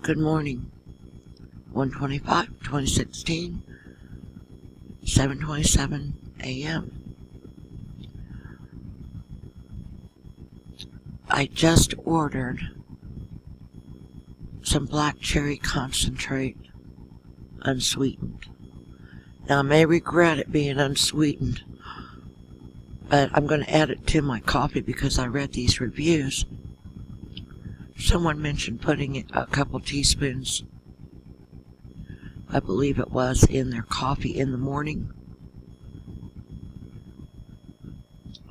Good morning. 1/25/2016, 7:27 a.m. I just ordered some black cherry concentrate, unsweetened. Now, I may regret it being unsweetened, but I'm going to add it to my coffee because I read these reviews. Someone mentioned putting a couple teaspoons, I believe it was, in their coffee in the morning.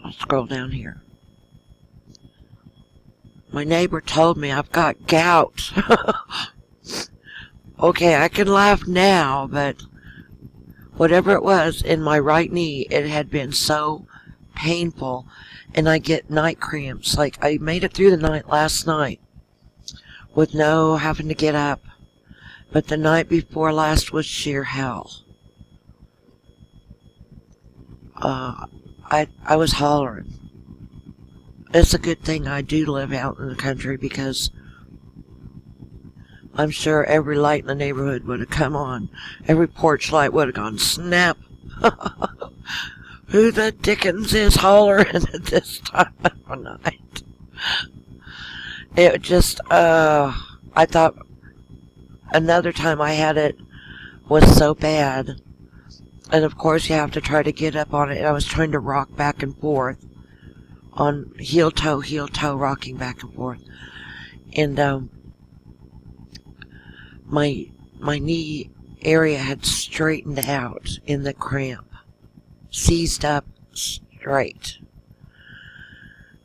I'll scroll down here. My neighbor told me I've got gout. Okay, I can laugh now, but whatever it was in my right knee, it had been so painful, and I get night cramps. Like, I made it through the night last night with no having to get up, but the night before last was sheer hell. I was hollering. It's a good thing I do live out in the country, because I'm sure every light in the neighborhood would have come on. Every porch light would have gone snap. Who the dickens is hollering at this time of night? It just, I thought another time I had it was so bad. And of course you have to try to get up on it. I was trying to rock back and forth on heel toe, rocking back and forth. And my knee area had straightened out in the cramp, seized up straight.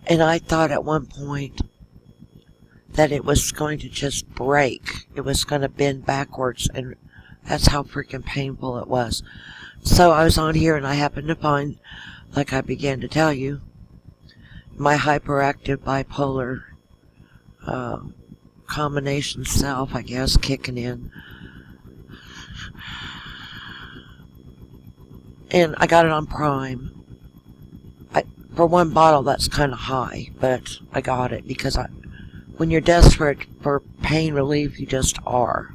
And I thought at one point that it was going to just break. It was going to bend backwards, and that's how freaking painful it was. So I was on here, and I happened to find, like I began to tell you, my hyperactive bipolar combination self, I guess, kicking in. And I got it on Prime. For one bottle, that's kind of high, but I got it because when you're desperate for pain relief, you just are.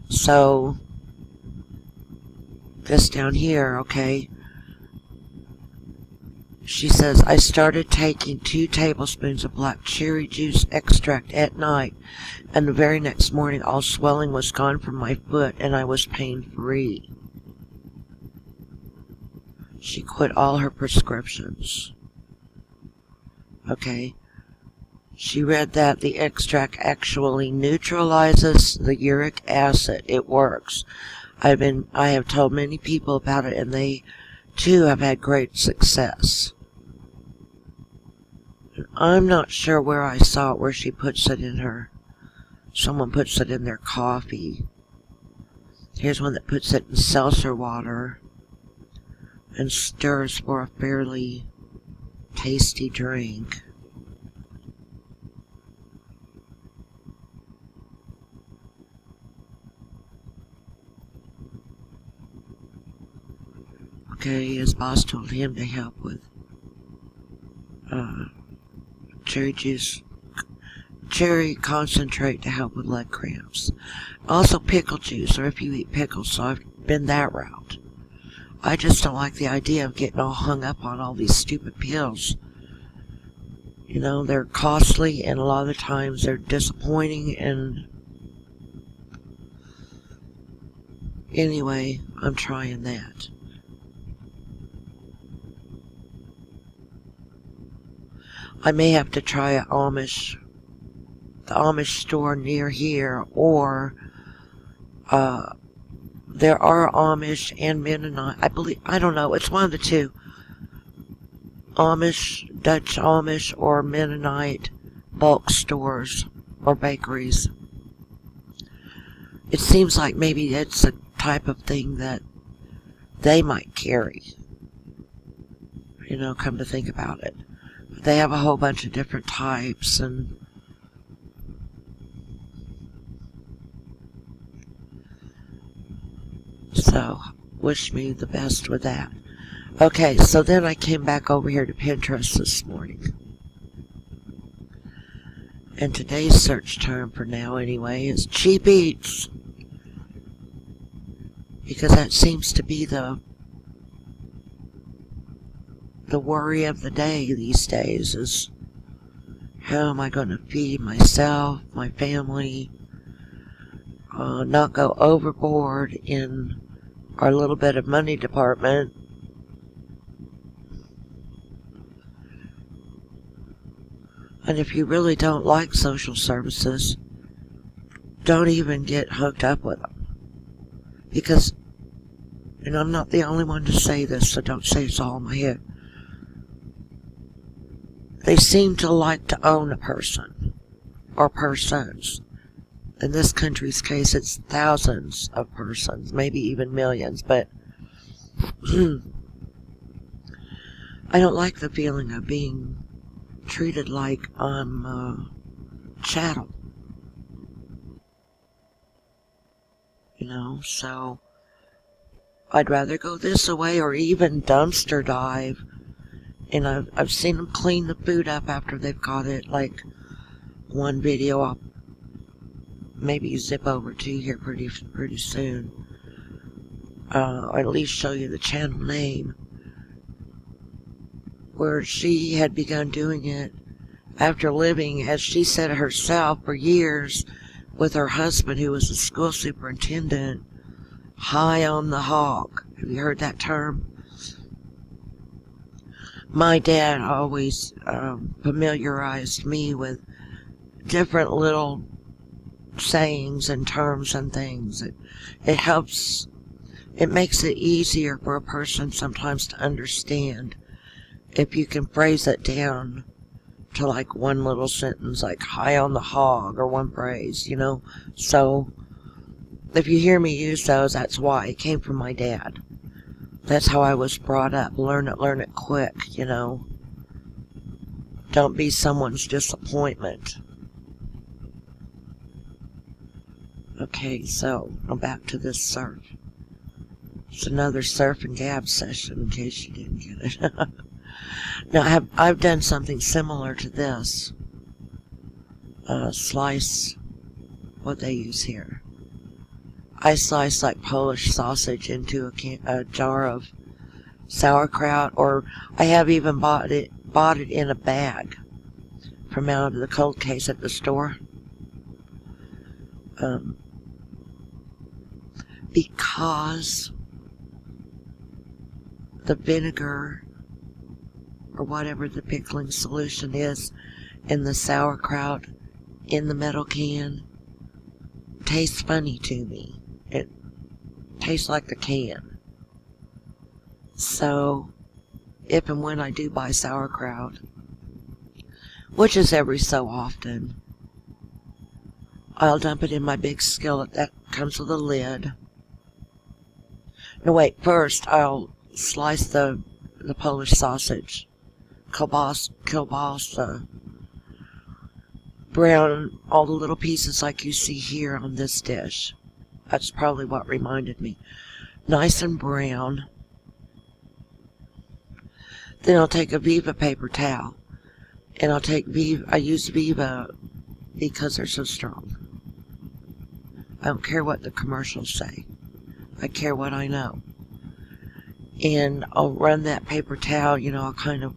So, this down here, okay. She says, I started taking 2 tablespoons of black cherry juice extract at night, and the very next morning all swelling was gone from my foot and I was pain-free. She quit all her prescriptions. Okay. She read that the extract actually neutralizes the uric acid. It works. I have told many people about it, and they too have had great success. I'm not sure where I saw it, where she puts it in her. Someone puts it in their coffee. Here's one that puts it in seltzer water and stirs for a fairly tasty drink. Okay, his boss told him to help with cherry concentrate to help with leg cramps. Also pickle juice, or if you eat pickles, so I've been that route. I just don't like the idea of getting all hung up on all these stupid pills. You know, they're costly, and a lot of the times they're disappointing, and anyway, I'm trying that. I may have to try the Amish store near here, or there are Amish and Mennonite, I don't know, it's one of the two. Amish, Dutch Amish, or Mennonite bulk stores or bakeries. It seems like maybe it's a type of thing that they might carry. You know, come to think about it. They have a whole bunch of different types, and so wish me the best with that. Okay, so then I came back over here to Pinterest this morning, And today's search term for now anyway is cheap eats. Because that seems to be the worry of the day these days is how am I going to feed myself, my family, not go overboard in our little bit of money department. And if you really don't like social services, don't even get hooked up with them. Because, and I'm not the only one to say this, so don't say it's all in my head. They seem to like to own a person or persons. In this country's case, it's thousands of persons, maybe even millions, but I don't like the feeling of being treated like I'm chattel. You know, so I'd rather go this way or even dumpster dive. And I've seen them clean the food up after they've got it. Like one video I'll maybe zip over to here pretty soon. Or at least show you the channel name. Where she had begun doing it after living, as she said herself, for years with her husband, who was a school superintendent, high on the hog. Have you heard that term? My dad always familiarized me with different little sayings and terms and things. It helps, it makes it easier for a person sometimes to understand if you can phrase it down to like one little sentence, like high on the hog, or one phrase, you know. So if you hear me use those, that's why. It came from my dad. That's how I was brought up. Learn it quick, you know. Don't be someone's disappointment. Okay, so I'm back to this surf. It's another surf and gab session, in case you didn't get it. Now, I've done something similar to this. Slice what they use here. I slice like Polish sausage into a jar of sauerkraut, or I have even bought it in a bag from out of the cold case at the store. Because the vinegar or whatever the pickling solution is in the sauerkraut in the metal can tastes funny to me. It tastes like the can. So, if and when I do buy sauerkraut, which is every so often, I'll dump it in my big skillet that comes with a lid. No, wait, first I'll slice the Polish sausage, kielbasa, brown, all the little pieces like you see here on this dish. That's probably what reminded me. Nice and brown. Then I'll take a Viva paper towel, and I'll take Viva. I use Viva because they're so strong. I don't care what the commercials say. I care what I know. And I'll run that paper towel, you know, I'll kind of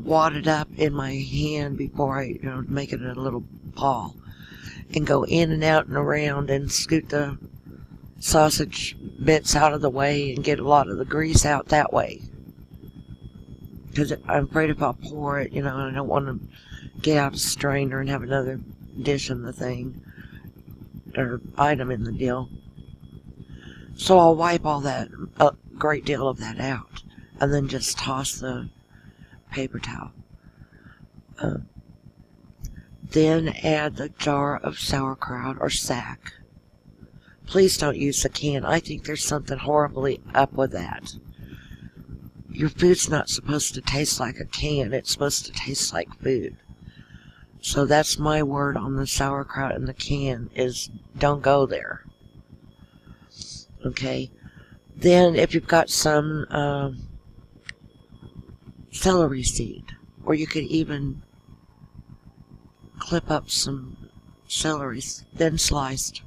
wad it up in my hand before I, you know, make it a little ball, and go in and out and around and scoot the sausage bits out of the way and get a lot of the grease out that way. Because I'm afraid if I pour it, you know, I don't want to get out a strainer and have another dish in the thing, or item in the deal. So I'll wipe all that, a great deal of that out, and then just toss the paper towel. Then add the jar of sauerkraut or sack. Please don't use the can. I think there's something horribly up with that. Your food's not supposed to taste like a can. It's supposed to taste like food. So that's my word on the sauerkraut in the can, is don't go there. Okay. Then if you've got some celery seed, or you could even clip up some celery, thin sliced.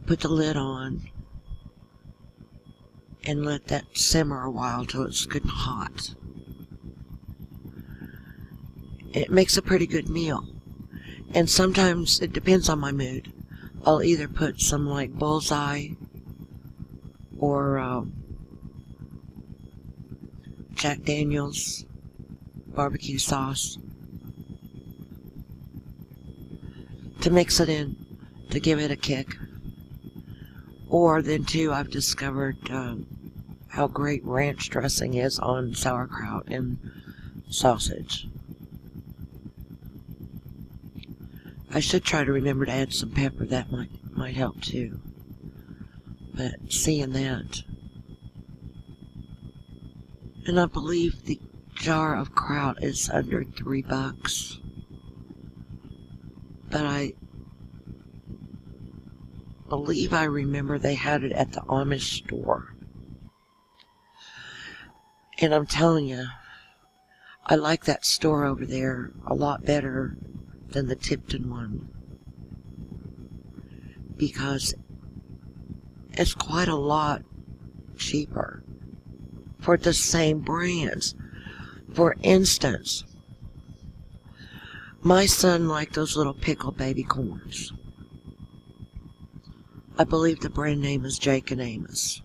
Put the lid on and let that simmer a while till it's good and hot. It makes a pretty good meal. And sometimes it depends on my mood. I'll either put some like bullseye or Jack Daniel's barbecue sauce to mix it in to give it a kick. Or then too, I've discovered how great ranch dressing is on sauerkraut and sausage. I should try to remember to add some pepper. That might help too. But seeing that, and I believe the jar of kraut is under $3. But I believe I remember they had it at the Amish store. And I'm telling you, I like that store over there a lot better than the Tipton one, because it's quite a lot cheaper for the same brands. For instance, my son liked those little pickle baby corns. I believe the brand name is Jake and Amos.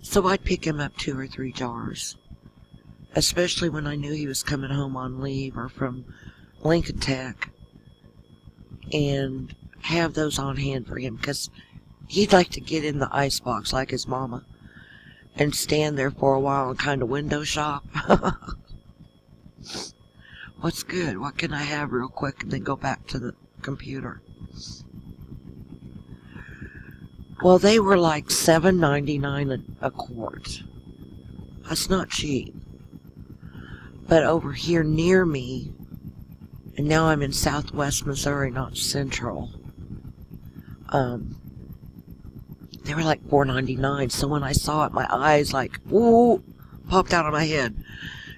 So I'd pick him up 2 or 3 jars, especially when I knew he was coming home on leave or from Lincoln Tech, and have those on hand for him, because he'd like to get in the icebox like his mama and stand there for a while and kind of window shop. What's good? What can I have real quick? And then go back to the computer. Well, they were like $7.99 a quart. That's not cheap. But over here near me, and now I'm in southwest Missouri, not central, they were like $4.99. So when I saw it, my eyes like, ooh, popped out of my head.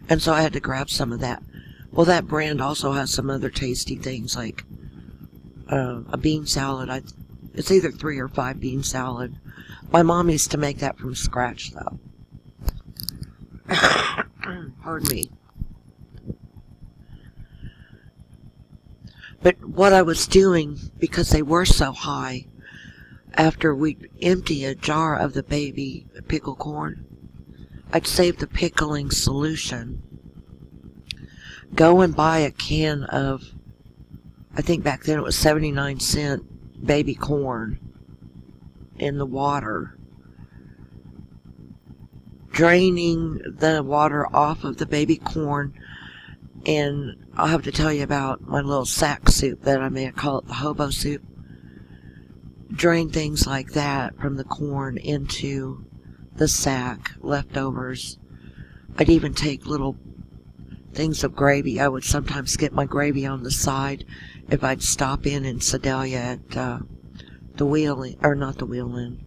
And so I had to grab some of that. Well, that brand also has some other tasty things, like a bean salad. It's either 3 or 5 bean salad. My mom used to make that from scratch, though. Pardon me. But what I was doing, because they were so high, after we'd empty a jar of the baby pickle corn, I'd save the pickling solution, go and buy a can of, I think back then it was 79-cent baby corn in the water, draining the water off of the baby corn. And I'll have to tell you about my little sack soup that I made. I call it the hobo soup. Drain things like that from the corn into the sack, leftovers. I'd even take little things of gravy. I would sometimes get my gravy on the side if I'd stop in Sedalia at the Wheel Inn, or not the Wheel Inn,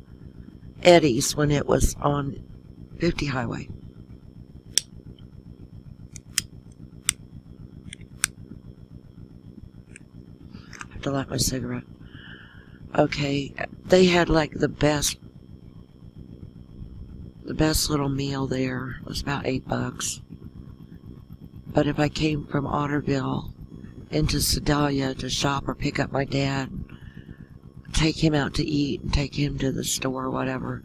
Eddie's, when it was on 50 Highway. I have to light my cigarette. Okay, they had like the best little meal there. It was about $8. But if I came from Otterville into Sedalia to shop or pick up my dad, take him out to eat and take him to the store or whatever,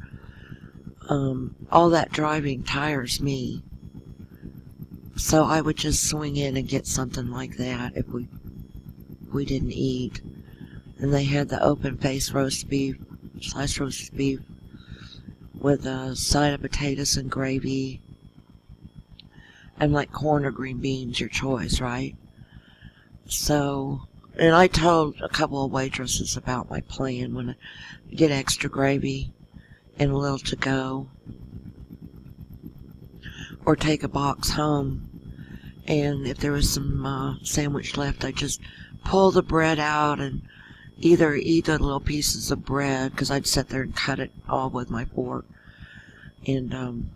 all that driving tires me. So I would just swing in and get something like that if we didn't eat. And they had the open face roast beef, sliced roast beef, with a side of potatoes and gravy, and like corn or green beans, your choice, right? So, and I told a couple of waitresses about my plan, when I get extra gravy and a little to go, or take a box home, and if there was some sandwich left, I just pull the bread out and either eat the little pieces of bread, because I'd sit there and cut it all with my fork, and